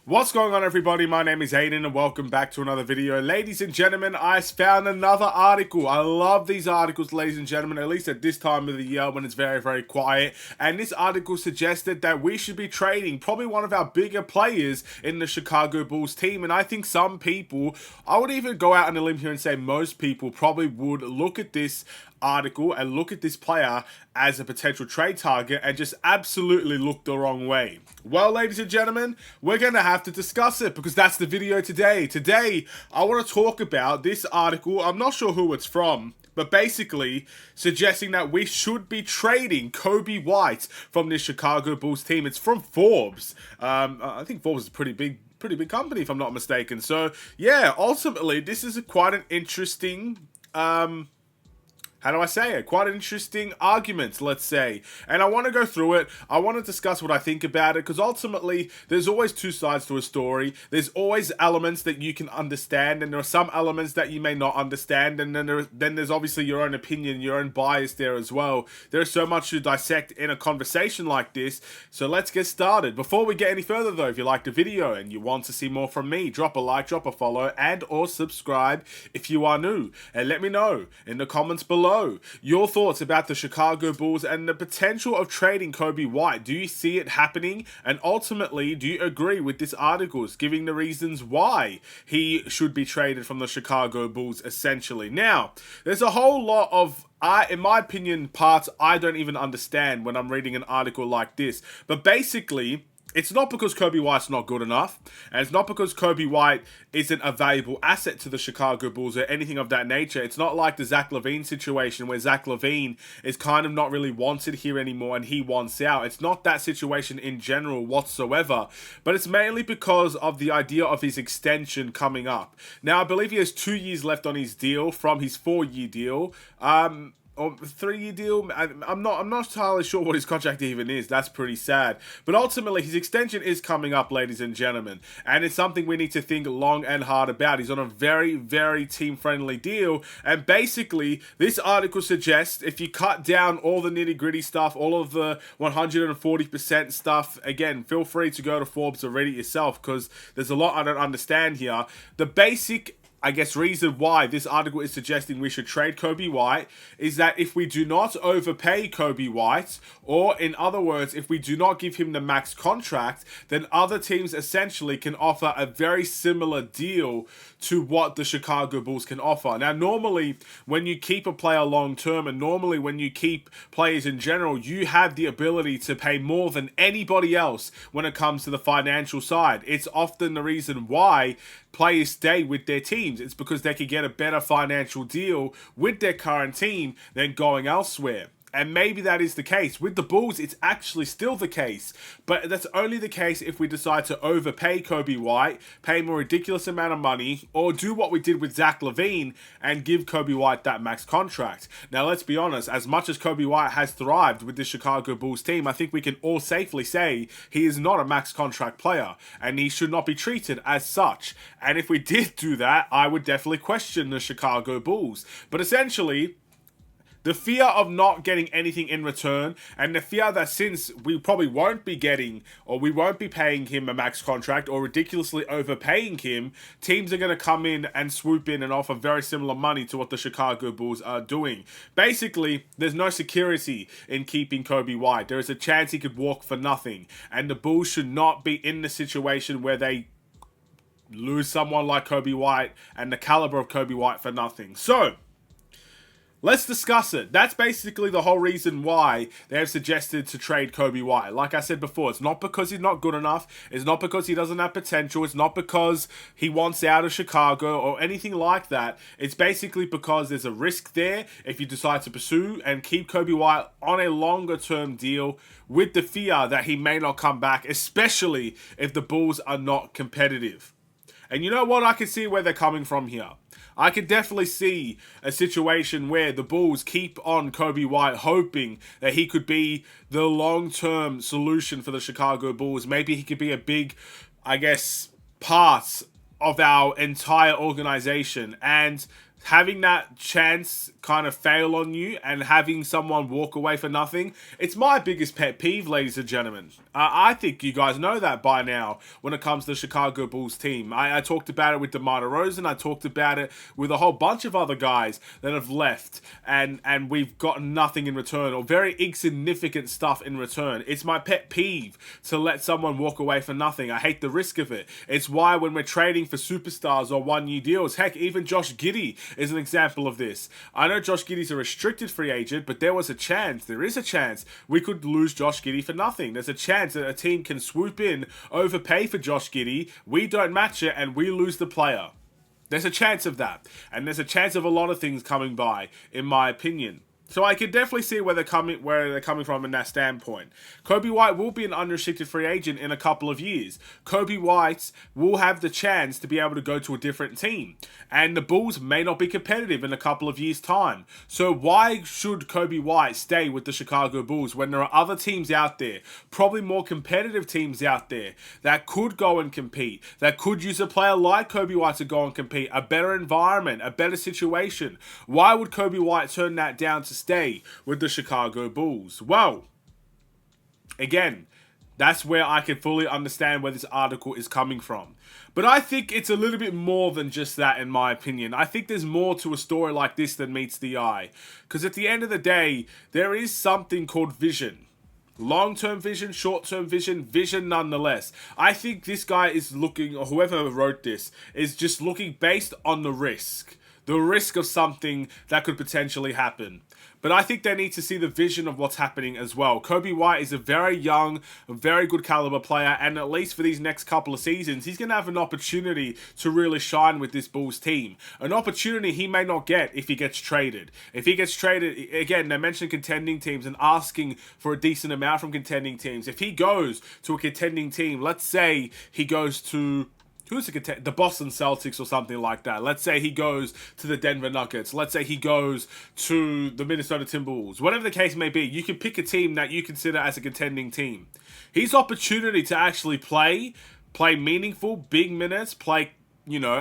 What's going on, everybody? My name is Aiden and welcome back to another video. Ladies and gentlemen, I found another article. I love these articles, ladies and gentlemen, at least at this time of the year when it's very, very quiet. And this article suggested that we should be trading probably one of our bigger players in the Chicago Bulls team. And I think some people, I would even go out on a limb here and say most people probably would look at this article and look at this player as a potential trade target and just absolutely look the wrong way. Well, ladies and gentlemen, we're going to have to discuss it because that's the video today. Today, I want to talk about this article. I'm not sure who it's from, but basically suggesting that we should be trading Coby White from this Chicago Bulls team. It's from Forbes. I think Forbes is a pretty big company, if I'm not mistaken. So, yeah, ultimately, this is quite an interesting how do I say it? Quite an interesting argument, let's say. And I want to go through it. I want to discuss what I think about it because ultimately there's always two sides to a story. There's always elements that you can understand and there are some elements that you may not understand, and then there's obviously your own opinion, your own bias there as well. There's so much to dissect in a conversation like this. So let's get started. Before we get any further though, if you liked the video and you want to see more from me, drop a like, drop a follow, and or subscribe if you are new. And let me know in the comments below your thoughts about the Chicago Bulls and the potential of trading Coby White. Do you see it happening? And ultimately, do you agree with this article giving the reasons why he should be traded from the Chicago Bulls, essentially? Now, there's a whole lot of in my opinion, parts I don't even understand when I'm reading an article like this. But basically, it's not because Coby White's not good enough, and it's not because Coby White isn't a valuable asset to the Chicago Bulls or anything of that nature. It's not like the Zach LaVine situation where Zach LaVine is kind of not really wanted here anymore and he wants out. It's not that situation in general whatsoever, but it's mainly because of the idea of his extension coming up. Now, I believe he has 2 years left on his deal from his 4-year deal. Or 3-year deal. I'm not entirely sure what his contract even is. That's pretty sad. But ultimately, his extension is coming up, ladies and gentlemen. And it's something we need to think long and hard about. He's on a very, very team-friendly deal. And basically, this article suggests if you cut down all the nitty-gritty stuff, all of the 140% stuff, again, feel free to go to Forbes or read it yourself because there's a lot I don't understand here. The basic reason why this article is suggesting we should trade Coby White is that if we do not overpay Coby White, or in other words, if we do not give him the max contract, then other teams essentially can offer a very similar deal to what the Chicago Bulls can offer. Now, normally, when you keep a player long term, and normally when you keep players in general, you have the ability to pay more than anybody else when it comes to the financial side. It's often the reason why players stay with their teams. It's because they can get a better financial deal with their current team than going elsewhere. And maybe that is the case. With the Bulls, it's actually still the case. But that's only the case if we decide to overpay Coby White, pay him a ridiculous amount of money, or do what we did with Zach LaVine and give Coby White that max contract. Now, let's be honest. As much as Coby White has thrived with the Chicago Bulls team, I think we can all safely say he is not a max contract player. And he should not be treated as such. And if we did do that, I would definitely question the Chicago Bulls. But essentially, the fear of not getting anything in return, and the fear that since we probably won't be getting, or we won't be paying him a max contract, or ridiculously overpaying him, teams are going to come in and swoop in and offer very similar money to what the Chicago Bulls are doing. Basically, there's no security in keeping Coby White. There is a chance he could walk for nothing, and the Bulls should not be in the situation where they lose someone like Coby White and the caliber of Coby White for nothing. So, let's discuss it. That's basically the whole reason why they have suggested to trade Coby White. Like I said before, it's not because he's not good enough. It's not because he doesn't have potential. It's not because he wants out of Chicago or anything like that. It's basically because there's a risk there if you decide to pursue and keep Coby White on a longer term deal with the fear that he may not come back, especially if the Bulls are not competitive. And you know what? I can see where they're coming from here. I could definitely see a situation where the Bulls keep on Coby White, hoping that he could be the long-term solution for the Chicago Bulls. Maybe he could be a big, part of our entire organization. And having that chance kind of fail on you and having someone walk away for nothing, it's my biggest pet peeve, ladies and gentlemen. I think you guys know that by now when it comes to the Chicago Bulls team. I talked about it with DeMar DeRozan. I talked about it with a whole bunch of other guys that have left, and we've gotten nothing in return, or very insignificant stuff in return. It's my pet peeve to let someone walk away for nothing. I hate the risk of it. It's why when we're trading for superstars or one-year deals, heck, even Josh Giddey is an example of this. I know Josh Giddey's a restricted free agent, but there is a chance we could lose Josh Giddey for nothing. There's a chance that a team can swoop in, overpay for Josh Giddey, we don't match it, and we lose the player. There's a chance of that. And there's a chance of a lot of things coming by, in my opinion. So I can definitely see where they're coming from in that standpoint. Coby White will be an unrestricted free agent in a couple of years. Coby White will have the chance to be able to go to a different team. And the Bulls may not be competitive in a couple of years' time. So why should Coby White stay with the Chicago Bulls when there are other teams out there, probably more competitive teams out there, that could go and compete, that could use a player like Coby White to go and compete, a better environment, a better situation? Why would Coby White turn that down to stay with the Chicago Bulls? Well, again, that's where I can fully understand where this article is coming from. But I think it's a little bit more than just that, in my opinion. I think there's more to a story like this than meets the eye. Because at the end of the day, there is something called vision. Long-term vision, short-term vision, vision nonetheless. I think this guy is looking, or whoever wrote this, is just looking based on the risk. The risk of something that could potentially happen. But I think they need to see the vision of what's happening as well. Coby White is a very young, very good caliber player, and at least for these next couple of seasons, he's going to have an opportunity to really shine with this Bulls team. An opportunity he may not get if he gets traded. If he gets traded, again, they mentioned contending teams and asking for a decent amount from contending teams. If he goes to a contending team, let's say he goes to the Boston Celtics or something like that. Let's say he goes to the Denver Nuggets. Let's say he goes to the Minnesota Timberwolves. Whatever the case may be, you can pick a team that you consider as a contending team. His opportunity to actually play meaningful, big minutes, play,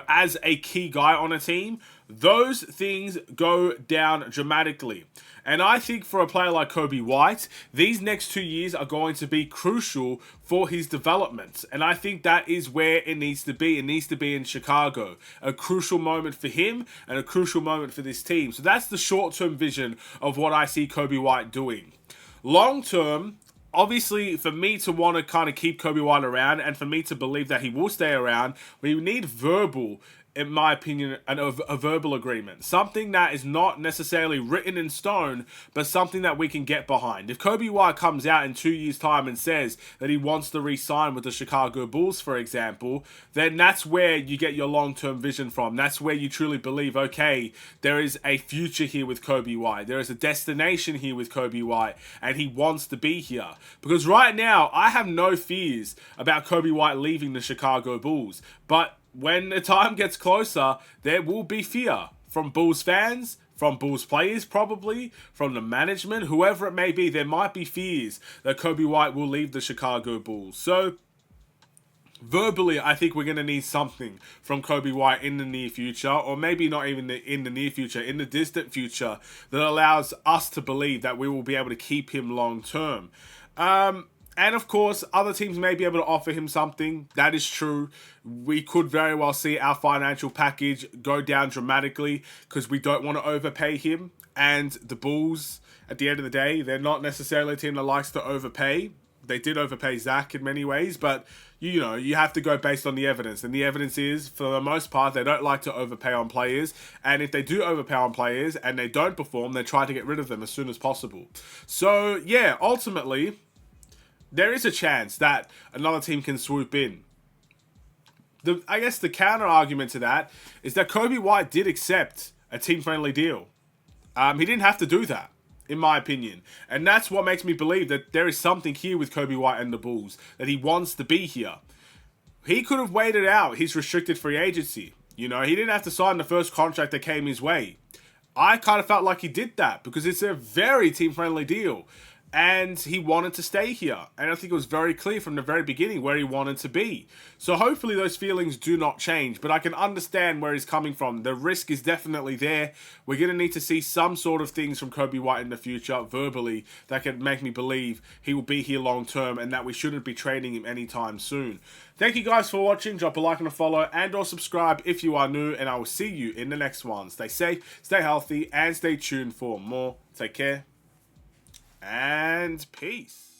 as a key guy on a team, those things go down dramatically. And I think for a player like Coby White, these next 2 years are going to be crucial for his development. And I think that is where it needs to be. It needs to be in Chicago. A crucial moment for him and a crucial moment for this team. So that's the short-term vision of what I see Coby White doing. Long-term, obviously, for me to want to kind of keep Coby White around and for me to believe that he will stay around, we need verbal, in my opinion, a verbal agreement. Something that is not necessarily written in stone, but something that we can get behind. If Coby White comes out in 2 years' time and says that he wants to re-sign with the Chicago Bulls, for example, then that's where you get your long-term vision from. That's where you truly believe, okay, there is a future here with Coby White. There is a destination here with Coby White, and he wants to be here. Because right now, I have no fears about Coby White leaving the Chicago Bulls. But when the time gets closer, there will be fear from Bulls fans, from Bulls players probably, from the management, whoever it may be. There might be fears that Coby White will leave the Chicago Bulls. So, verbally, I think we're going to need something from Coby White in the near future, or maybe not even in the near future, in the distant future, that allows us to believe that we will be able to keep him long term. And of course, other teams may be able to offer him something. That is true. We could very well see our financial package go down dramatically because we don't want to overpay him. And the Bulls, at the end of the day, they're not necessarily a team that likes to overpay. They did overpay Zach in many ways, but you have to go based on the evidence. And the evidence is, for the most part, they don't like to overpay on players. And if they do overpay on players and they don't perform, they try to get rid of them as soon as possible. So, yeah, ultimately, there is a chance that another team can swoop in. I guess the counter argument to that is that Coby White did accept a team-friendly deal. He didn't have to do that, in my opinion. And that's what makes me believe that there is something here with Coby White and the Bulls, that he wants to be here. He could have waited out his restricted free agency. He didn't have to sign the first contract that came his way. I kind of felt like he did that because it's a very team-friendly deal. and he wanted to stay here. And I think it was very clear from the very beginning where he wanted to be. So hopefully those feelings do not change, but I can understand where he's coming from. The risk is definitely there. We're going to need to see some sort of things from Coby White in the future, verbally, that can make me believe he will be here long term and that we shouldn't be trading him anytime soon. Thank you guys for watching. Drop a like and a follow and or subscribe if you are new, and I will see you in the next one. Stay safe, stay healthy, and stay tuned for more. Take care and peace.